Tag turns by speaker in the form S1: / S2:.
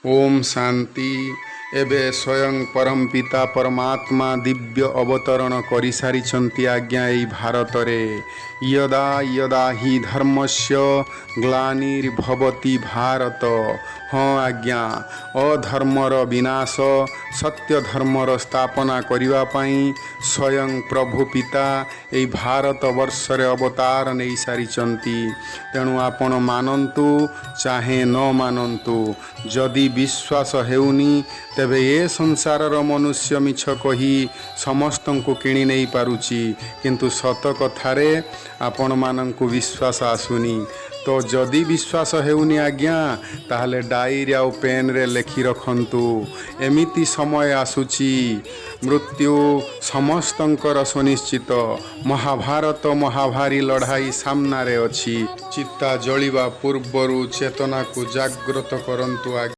S1: ओम शांति। एबे स्वयं परम पिता परमात्मा दिव्य अवतरण करि सारिछन्ति आज्ञा एई भारत रे। यदा यदा हि धर्मस्य ग्लानिर्भवति भारत। हाँ आज्ञा, अधर्मर विनाश सत्य धर्मर स्थापना करिवा पई स्वयं प्रभु पिता एई भारत वर्ष रे अवतार नहीं सारिछन्ति। तेणु आपण मानन्तु चाहे न मानन्तु, जदि विश्वास हेउनी तेबे ए संसारर मनुष्य मिछ कही समस्तंकु किणी नहीं पारुची, किंतु सत कथारे आपण मानंकु विश्वास आसुनी। तो जदि विश्वास हेउनी आज्ञा, ताहले डायरी आउ पेन रे लेखि रखंतु। एमिति समय आसुची, मृत्यु समस्तंकर सुनिश्चित। महाभारत महाभारी लड़ाई सामना रे अछि। चित्ता जलिबा पूर्वरु चेतना को जागृत करंतु आज्ञा।